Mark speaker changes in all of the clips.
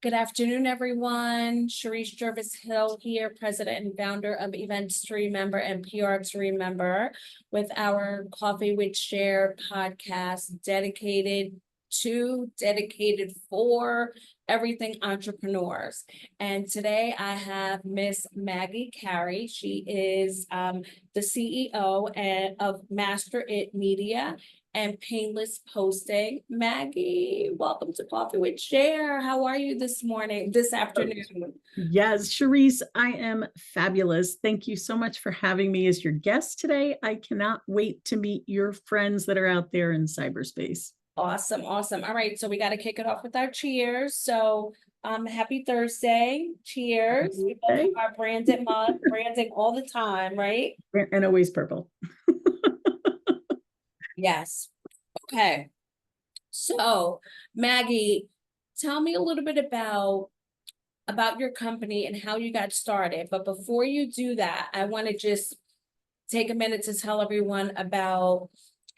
Speaker 1: Good afternoon, everyone. Sharice Jervis Hill here, president and founder of Events to Remember and PR to Remember, with our Coffee with Cher podcast dedicated for everything entrepreneurs. And today I have Miss Maggie Carey. She is the CEO of Master It Media and Painless Posting. Maggie, welcome to Coffee with Cher. How are you this afternoon?
Speaker 2: Yes, Sharice, I am fabulous. Thank you so much for having me as your guest today. I cannot wait to meet your friends that are out there in cyberspace.
Speaker 1: Awesome. All right, so we got to kick it off with our cheers. So happy Thursday. Cheers. We both have our branded mug, branding all the time, right?
Speaker 2: And always purple.
Speaker 1: Yes. Okay. So, Maggie, tell me a little bit about your company and how you got started. But before you do that, I want to just take a minute to tell everyone about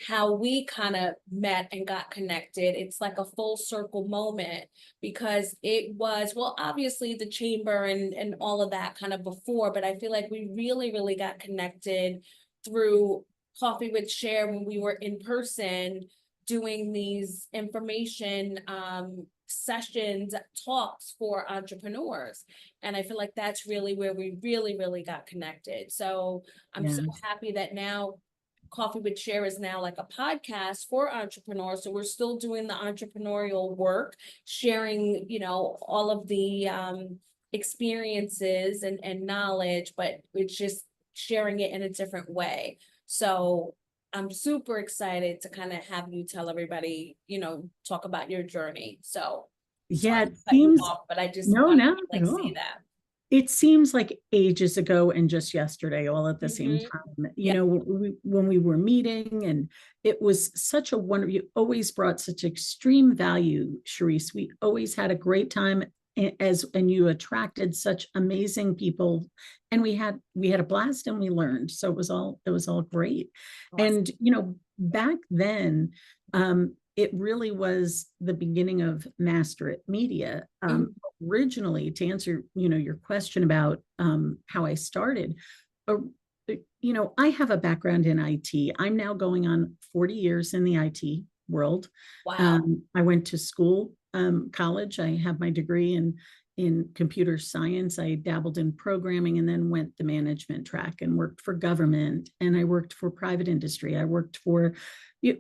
Speaker 1: how we kind of met and got connected. It's like a full circle moment because it was, well, obviously the chamber and all of that kind of before, but I feel like we really got connected through Coffee with Cher when we were in person doing these information sessions, talks for entrepreneurs. And I feel like that's really where we really got connected. So I'm so happy that now Coffee with Cher is now like a podcast for entrepreneurs. So we're still doing the entrepreneurial work, sharing, all of the experiences and knowledge, but it's just sharing it in a different way. So I'm super excited to kind of have you tell everybody, talk about your journey. So
Speaker 2: Yeah,
Speaker 1: sorry
Speaker 2: it
Speaker 1: to cut you
Speaker 2: seems
Speaker 1: off, but I just
Speaker 2: no,
Speaker 1: want
Speaker 2: no,
Speaker 1: to say that.
Speaker 2: It seems like ages ago and just yesterday, all at the same time. When we were meeting, and it was such a wonderful. You always brought such extreme value, Sharice. We always had a great time, and you attracted such amazing people, and we had a blast, and we learned. So it was all great.
Speaker 1: Awesome.
Speaker 2: And back then, it really was the beginning of Master It Media. Originally, to answer, your question about how I started, I have a background in IT. I'm now going on 40 years in the IT world.
Speaker 1: Wow.
Speaker 2: I went to school, college. I have my degree in computer science. I dabbled in programming and then went the management track and worked for government, and I worked for private industry. I worked for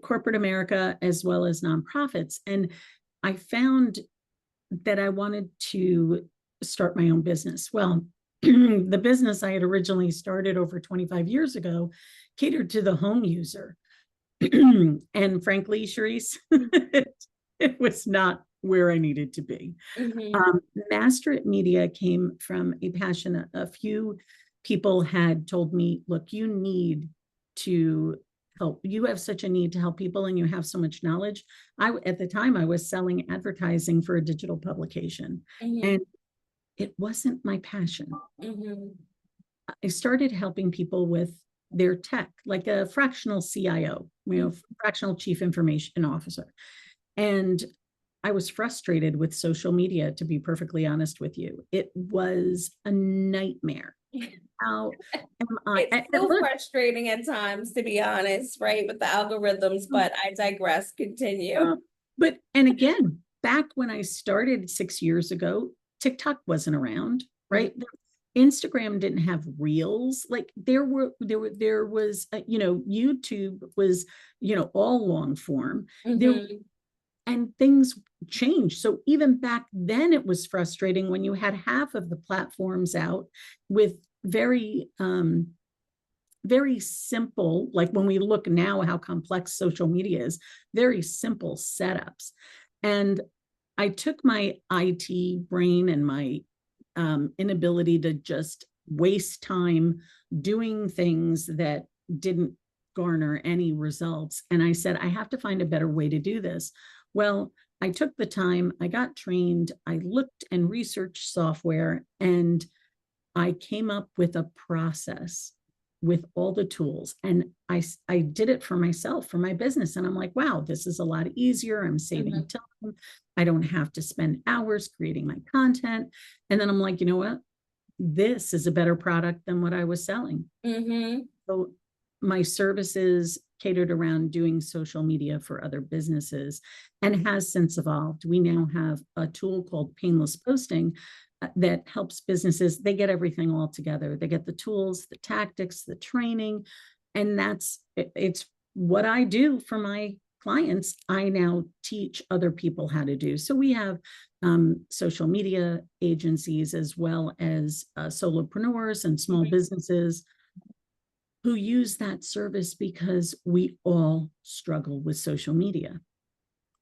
Speaker 2: corporate America as well as nonprofits. And I found that I wanted to start my own business. Well, the business I had originally started over 25 years ago catered to the home user. And frankly, Sharice, it was not where I needed to be. Master It Media came from a passion. A few people had told me, look, you need to help. You have such a need to help people, and you have so much knowledge. At the time, I was selling advertising for a digital publication, and it wasn't my passion. I started helping people with their tech, like a fractional CIO, fractional chief information officer. And I was frustrated with social media, to be perfectly honest with you. It was a nightmare. How am I?
Speaker 1: It's so frustrating at times, to be honest, right, with the algorithms, but I digress. Continue.
Speaker 2: And again, back when I started 6 years ago, TikTok wasn't around, right? Instagram didn't have reels. Like there was, YouTube was, all long form. And things changed. So even back then, it was frustrating when you had half of the platforms out with very simple, like when we look now how complex social media is, very simple setups. And I took my IT brain and my inability to just waste time doing things that didn't garner any results. And I said, I have to find a better way to do this. Well, I took the time, I got trained, I looked and researched software, and I came up with a process with all the tools. And I did it for myself, for my business. And I'm like, wow, this is a lot easier. I'm saving time. I don't have to spend hours creating my content. And then I'm like, you know what? This is a better product than what I was selling.
Speaker 1: Mm-hmm.
Speaker 2: So my services catered around doing social media for other businesses and has since evolved. We now have a tool called Painless Posting that helps businesses. They get everything all together. They get the tools, the tactics, the training, and it's what I do for my clients. I now teach other people how to do. So we have social media agencies as well as solopreneurs and small businesses who use that service because we all struggle with social media.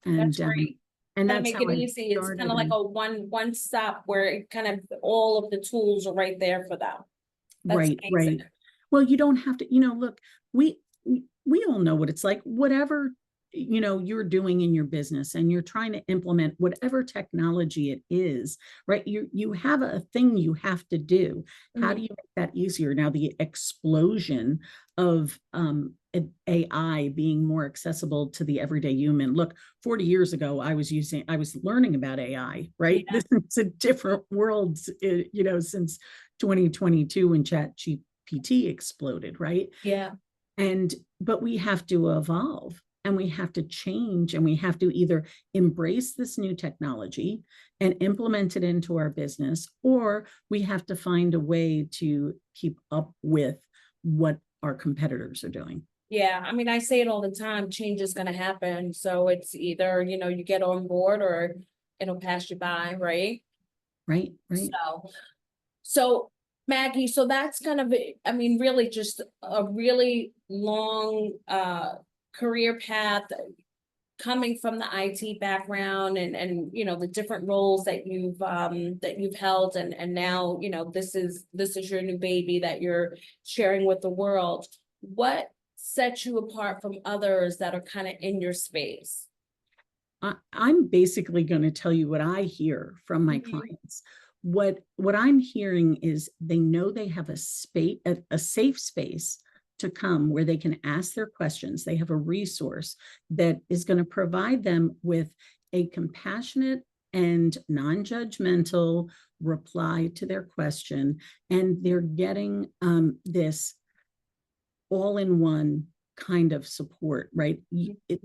Speaker 1: That's
Speaker 2: And
Speaker 1: great.
Speaker 2: and
Speaker 1: Kind of
Speaker 2: that's
Speaker 1: make
Speaker 2: how
Speaker 1: it
Speaker 2: I
Speaker 1: easy. It's kind
Speaker 2: started.
Speaker 1: of like a one stop where it kind of all of the tools are right there for them. That's
Speaker 2: Right,
Speaker 1: amazing.
Speaker 2: right. Well, you don't have to, look, we all know what it's like. Whatever, you're doing in your business and you're trying to implement whatever technology it is, right? You have a thing you have to do. How do you make that easier? Now, the explosion of AI being more accessible to the everyday human. Look, 40 years ago, I was learning about AI, right?
Speaker 1: Yeah.
Speaker 2: This is a different world, since 2022 when ChatGPT exploded, right?
Speaker 1: Yeah.
Speaker 2: But we have to evolve and we have to change and we have to either embrace this new technology and implement it into our business, or we have to find a way to keep up with what our competitors are doing.
Speaker 1: Yeah. I mean, I say it all the time, change is going to happen. So it's either, you get on board or it'll pass you by, right?
Speaker 2: Right.
Speaker 1: So Maggie, so that's kind of, I mean, really just a really long career path coming from the IT background and the different roles that you've held and now, this is your new baby that you're sharing with the world. What sets you apart from others that are kind of in your space?
Speaker 2: I'm basically going to tell you what I hear from my clients. What I'm hearing is they know they have a safe space to come where they can ask their questions. They have a resource that is going to provide them with a compassionate and non-judgmental reply to their question, and they're getting this all-in-one kind of support, right?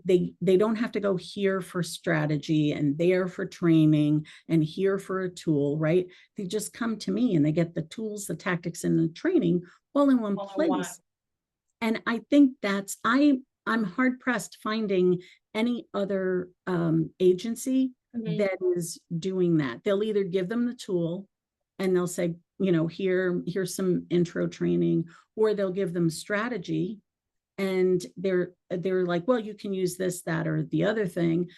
Speaker 2: They don't have to go here for strategy and there for training and here for a tool, right? They just come to me and they get the tools, the tactics, and the training all in one place. And I think I'm hard pressed finding any other agency that is doing that. They'll either give them the tool and they'll say, here's some intro training, or they'll give them strategy and they're like, well, you can use this, that, or the other thing.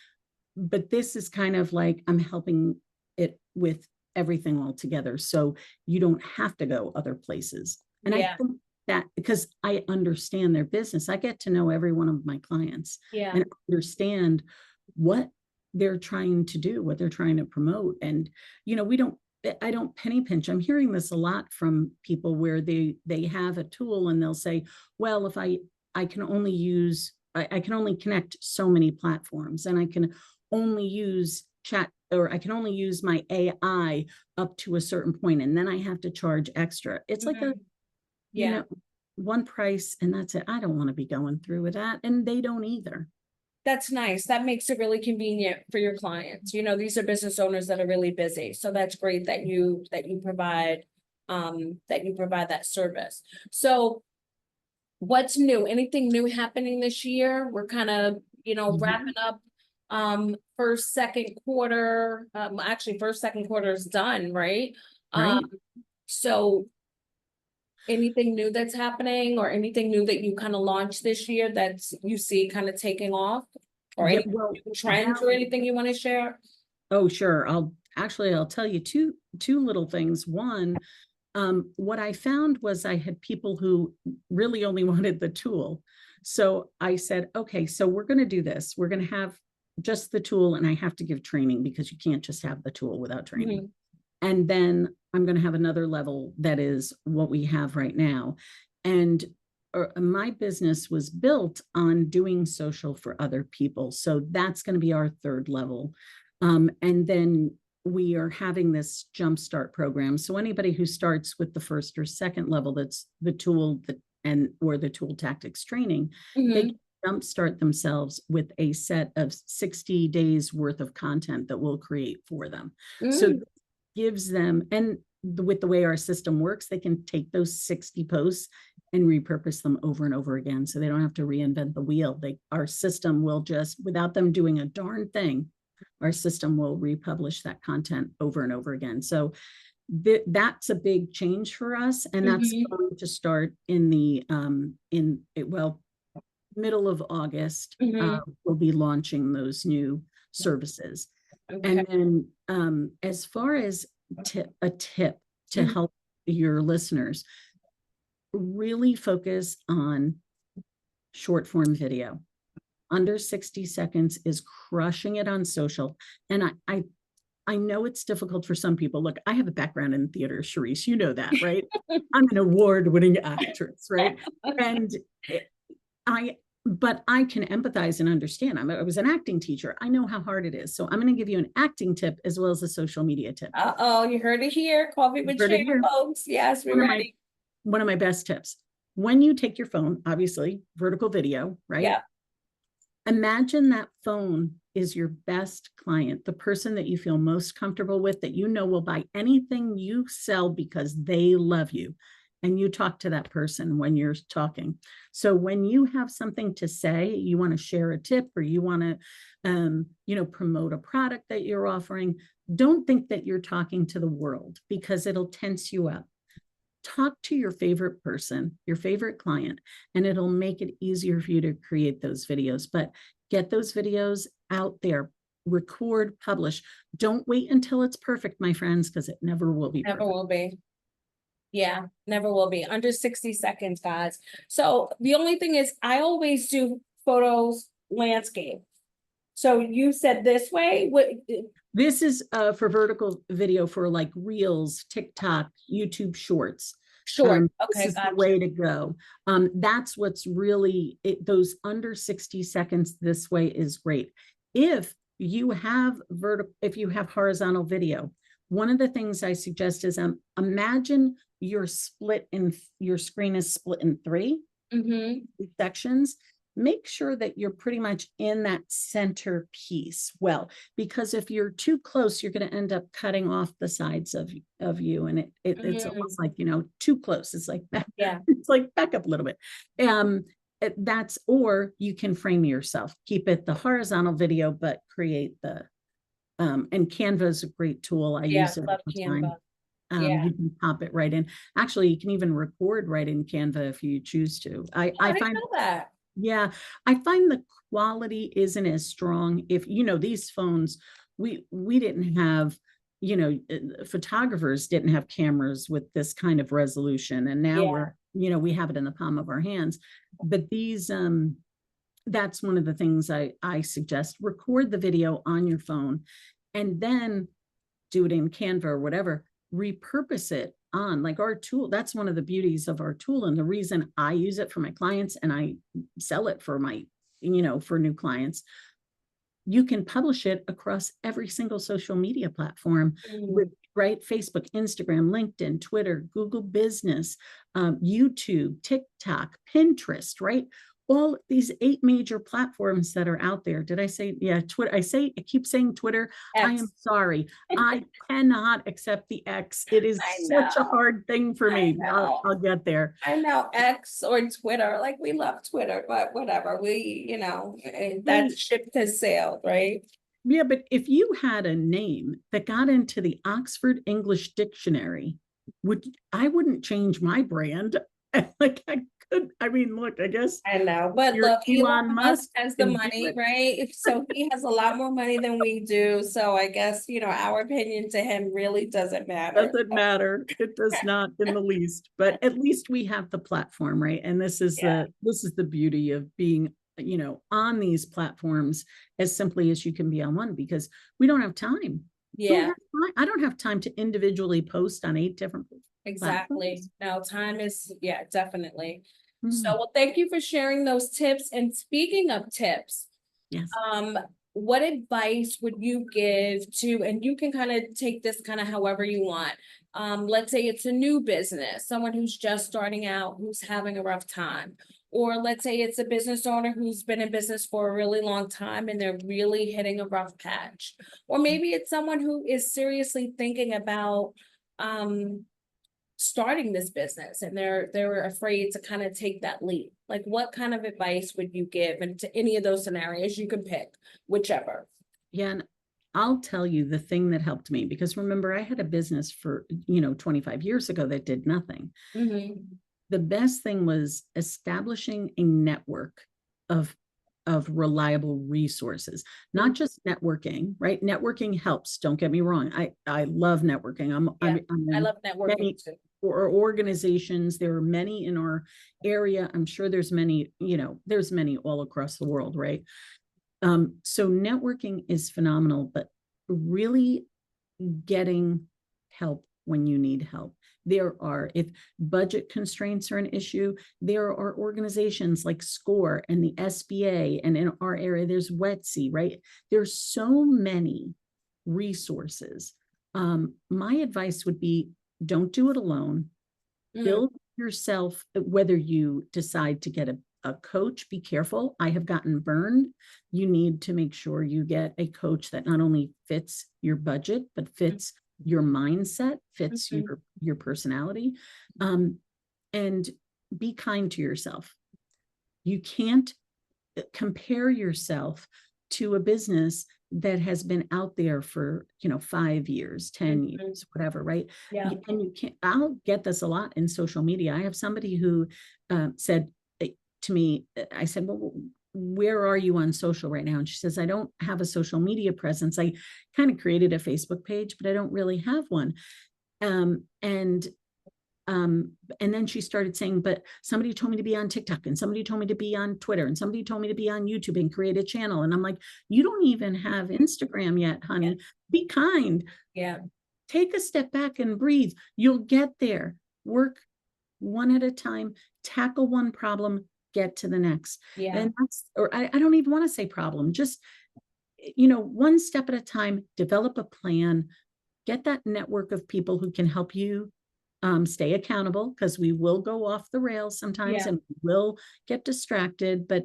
Speaker 2: But this is kind of like, I'm helping it with everything all together. So you don't have to go other places. And I think that because I understand their business, I get to know every one of my clients and understand what they're trying to do, what they're trying to promote. And, I don't penny pinch. I'm hearing this a lot from people where they have a tool and they'll say, well, if I can only connect so many platforms and I can only use chat, or I can only use my AI up to a certain point, and then I have to charge extra. It's like one price and that's it. I don't want to be going through with that, and they don't either.
Speaker 1: That's nice. That makes it really convenient for your clients. These are business owners that are really busy. So that's great that you provide that service. So what's new? Anything new happening this year? We're kind of, wrapping up first, second quarter. Actually first, second quarter is done, right?
Speaker 2: Right.
Speaker 1: So anything new that's happening or anything new that you kind of launched this year that you see kind of taking off, or any new trends or anything you want to share?
Speaker 2: Oh, sure. I'll tell you two little things. One, what I found was I had people who really only wanted the tool. So I said, okay, so we're going to do this. We're going to have just the tool, and I have to give training because you can't just have the tool without training. And then I'm going to have another level that is what we have right now. And my business was built on doing social for other people. So that's going to be our third level. And then we are having this jumpstart program. So anybody who starts with the first or second level, that's the tool or the tool tactics training, they can jumpstart themselves with a set of 60 days worth of content that we'll create for them. So it gives them, and with the way our system works, they can take those 60 posts and repurpose them over and over again. So they don't have to reinvent the wheel. Our system will just, without them doing a darn thing, our system will republish that content over and over again. So that's a big change for us. And that's going to start in the, middle of August. We'll be launching those new services. And then as far as a tip to help your listeners, really focus on short form video. Under 60 seconds is crushing it on social. And I know it's difficult for some people. Look, I have a background in theater, Charisse, you know that, right? I'm an award-winning actress, right? And but I can empathize and understand. I was an acting teacher. I know how hard it is. So I'm going to give you an acting tip as well as a social media tip.
Speaker 1: Uh-oh, you heard it here. Coffee with Cher, folks. Yes, we're ready.
Speaker 2: One of my best tips. When you take your phone, obviously, vertical video, right?
Speaker 1: Yeah.
Speaker 2: Imagine that phone is your best client, the person that you feel most comfortable with, that you know will buy anything you sell because they love you. And you talk to that person when you're talking. So when you have something to say, you want to share a tip, or you want to, promote a product that you're offering, don't think that you're talking to the world, because it'll tense you up. Talk to your favorite person, your favorite client, and it'll make it easier for you to create those videos. But get those videos out there, record, publish. Don't wait until it's perfect, my friends, because it never will be.
Speaker 1: Never will be. Yeah, never will be. Under 60 seconds, guys. So the only thing is, I always do photos, landscape. So you said this way.
Speaker 2: This is for vertical video for like Reels, TikTok, YouTube Shorts.
Speaker 1: Sure.
Speaker 2: This is the way to go. That's what's really those under 60 seconds this way is great. If you have horizontal video, one of the things I suggest is imagine your screen is split in three sections. Make sure that you're pretty much in that center piece. Well, because if you're too close, you're going to end up cutting off the sides of you. And it's almost like, too close. It's like, it's like back up a little bit. Or you can frame yourself, keep it the horizontal video, but create and Canva is a great tool. I use it all the time. You can pop it right in. Actually, you can even record right in Canva if you choose to. I find
Speaker 1: that.
Speaker 2: Yeah, I find the quality isn't as strong. If these phones, we didn't have, photographers didn't have cameras with this kind of resolution, and now we have it in the palm of our hands. But these, that's one of the things I suggest. Record the video on your phone, and then do it in Canva or whatever. Repurpose it on like our tool. That's one of the beauties of our tool, and the reason I use it for my clients and I sell it for my for new clients. You can publish it across every single social media platform with Facebook, Instagram, LinkedIn, Twitter, Google Business, YouTube, TikTok, Pinterest, right? All these 8 major platforms that are out there. Did I say, Twitter? I keep saying Twitter. X. I am sorry. I cannot accept the X. It is such a hard thing for me. I'll get there.
Speaker 1: I know X or Twitter. Like, we love Twitter, but whatever. That ship has sailed, right?
Speaker 2: Yeah, but if you had a name that got into the Oxford English Dictionary, I wouldn't change my brand. Like look, I guess.
Speaker 1: I know, but look, Elon Musk has the money, right? So he has a lot more money than we do. So I guess, our opinion to him really doesn't matter.
Speaker 2: Doesn't matter. It does not in the least, but at least we have the platform, right? And this is the beauty of being, on these platforms as simply as you can be on one, because we don't have time.
Speaker 1: Yeah.
Speaker 2: I don't have time to individually post on 8 different.
Speaker 1: Exactly.
Speaker 2: platforms.
Speaker 1: No, time is, yeah, definitely. So,
Speaker 2: Mm,
Speaker 1: well, thank you for sharing those tips. And speaking of tips,
Speaker 2: yes.
Speaker 1: um, what advice would you give to, and you can kind of take this kind of however you want. Let's say it's a new business, someone who's just starting out, who's having a rough time. Or let's say it's a business owner who's been in business for a really long time and they're really hitting a rough patch. Or maybe it's someone who is seriously thinking about um starting this business and they're afraid to kind of take that leap. Like what kind of advice would you give into any of those scenarios? You can pick whichever.
Speaker 2: Yeah. And I'll tell you the thing that helped me, because remember, I had a business for, 25 years ago that did nothing.
Speaker 1: Mm-hmm.
Speaker 2: The best thing was establishing a network of reliable resources, not just networking, right? Networking helps, don't get me wrong. I love networking.
Speaker 1: Yeah,
Speaker 2: I'm
Speaker 1: I
Speaker 2: in
Speaker 1: love networking
Speaker 2: many
Speaker 1: too.
Speaker 2: or organizations. There are many in our area. I'm sure there's many, there's many all across the world, right? So networking is phenomenal, but really getting help when you need help. There are, if budget constraints are an issue, there are organizations like SCORE and the SBA, and in our area, there's WETC, right? There's so many resources. My advice would be don't do it alone.
Speaker 1: Mm,
Speaker 2: Build yourself, whether you decide to get a coach, be careful. I have gotten burned. You need to make sure you get a coach that not only fits your budget, but fits your mindset, fits
Speaker 1: mhm.
Speaker 2: your personality. Um, and be kind to yourself. You can't compare yourself to a business that has been out there for 5 years, 10
Speaker 1: Mhm.
Speaker 2: years, whatever, right?
Speaker 1: Yeah.
Speaker 2: And you can't. I'll get this a lot in social media. I have somebody who said to me, I said, well, where are you on social right now? And she says, I don't have a social media presence. I kind of created a Facebook page, but I don't really have one. um, and and then she started saying, but somebody told me to be on TikTok, and somebody told me to be on Twitter, and somebody told me to be on YouTube and create a channel. And I'm like, you don't even have Instagram yet,
Speaker 1: Yeah.
Speaker 2: honey. Be kind.
Speaker 1: Yeah.
Speaker 2: Take a step back and breathe. You'll get there. Work one at a time, tackle one problem, get to the next.
Speaker 1: Yeah.
Speaker 2: And that's, or I don't even want to say problem, just, one step at a time, develop a plan, get that network of people who can help you stay accountable, because we will go off the rails sometimes
Speaker 1: Yeah.
Speaker 2: and we will get distracted, but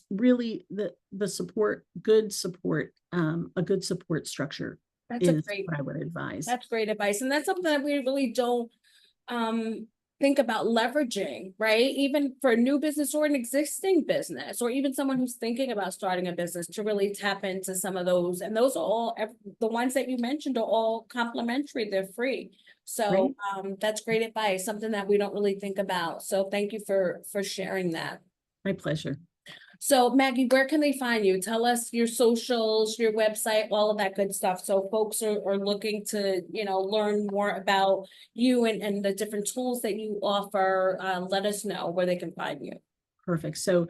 Speaker 2: really the support, good support, a good support structure
Speaker 1: That's a
Speaker 2: is
Speaker 1: great,
Speaker 2: what I would advise.
Speaker 1: that's great advice. And that's something that we really don't um think about leveraging, right? Even for a new business or an existing business, or even someone who's thinking about starting a business, to really tap into some of those. And those are all the ones that you mentioned are all complimentary, they're free. So
Speaker 2: Right?
Speaker 1: that's great advice, something that we don't really think about. So thank you for sharing that.
Speaker 2: My pleasure.
Speaker 1: So Maggie, where can they find you? Tell us your socials, your website, all of that good stuff. So folks are looking to, learn more about you and the different tools that you offer. Let us know where they can find you.
Speaker 2: Perfect. So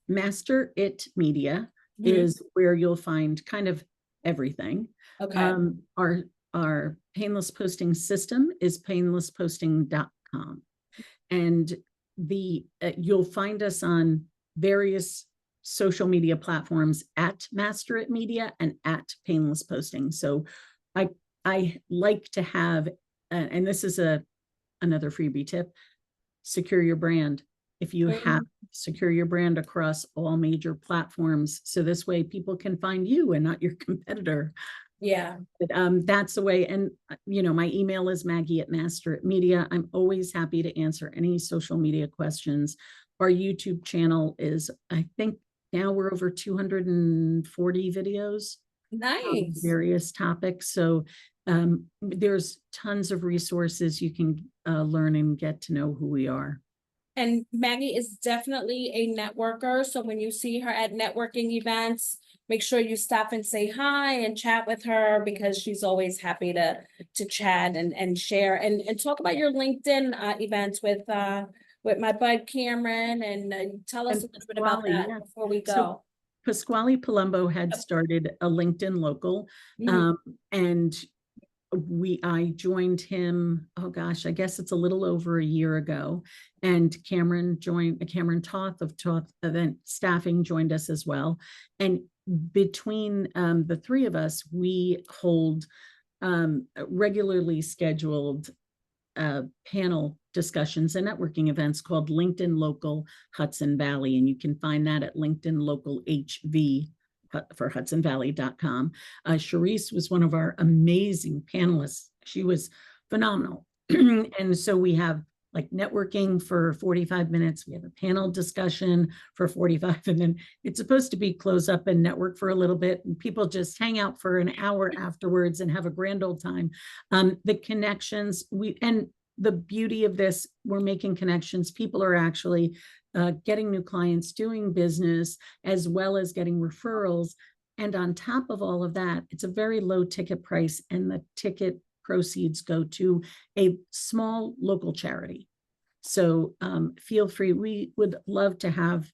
Speaker 2: Master It Media
Speaker 1: Mhm.
Speaker 2: is where you'll find kind of everything.
Speaker 1: Okay.
Speaker 2: Our painless posting system is painlessposting.com. And you'll find us on various social media platforms at Master It Media and at Painless Posting. So I I like to have, and this is another freebie tip, secure your brand. If you have,
Speaker 1: Mhm.
Speaker 2: secure your brand across all major platforms, so this way people can find you and not your competitor.
Speaker 1: Yeah.
Speaker 2: But that's the way. And my email is Maggie@Master@Media. I'm always happy to answer any social media questions. Our YouTube channel is, I think now we're over 240 videos on
Speaker 1: Nice.
Speaker 2: various topics. So there's tons of resources you can learn and get to know who we are.
Speaker 1: And Maggie is definitely a networker. So when you see her at networking events, make sure you stop and say hi and chat with her, because she's always happy to chat and share and talk about your LinkedIn events with my bud Cameron, and tell us
Speaker 2: And
Speaker 1: a little bit about
Speaker 2: Pasquale,
Speaker 1: that
Speaker 2: yeah.
Speaker 1: before we
Speaker 2: So
Speaker 1: go.
Speaker 2: Pasquale Palumbo had started a LinkedIn local,
Speaker 1: Mhm.
Speaker 2: and I joined him, oh gosh, I guess it's a little over a year ago. And Cameron Toth Event Staffing joined us as well. And between the three of us, we hold regularly scheduled panel discussions and networking events called LinkedIn Local Hudson Valley. And you can find that at LinkedIn Local HV for hudsonvalley.com. Charisse was one of our amazing panelists. She was phenomenal. And so we have like networking for 45 minutes. We have a panel discussion for 45, and then it's supposed to be close up and network for a little bit. And people just hang out for an hour afterwards and have a grand old time. The connections, and the beauty of this, we're making connections. People are actually getting new clients, doing business, as well as getting referrals. And on top of all of that, it's a very low ticket price, and the ticket proceeds go to a small local charity. So feel free. We would love to have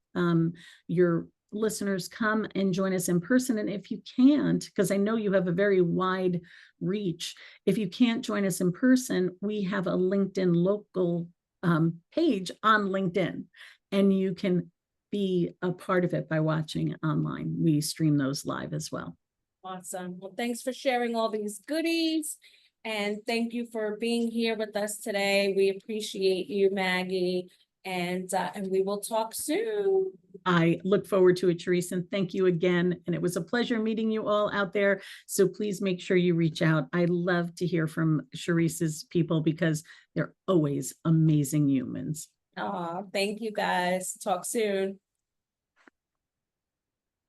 Speaker 2: your listeners come and join us in person. And if you can't, because I know you have a very wide reach, if you can't join us in person, we have a LinkedIn Local page on LinkedIn, and you can be a part of it by watching online. We stream those live as well.
Speaker 1: Awesome. Well, thanks for sharing all these goodies. And thank you for being here with us today. We appreciate you, Maggie. And we will talk soon.
Speaker 2: I look forward to it, Charisse, and thank you again. And it was a pleasure meeting you all out there. So please make sure you reach out. I love to hear from Charisse's people because they're always amazing humans.
Speaker 1: Thank you guys. Talk soon.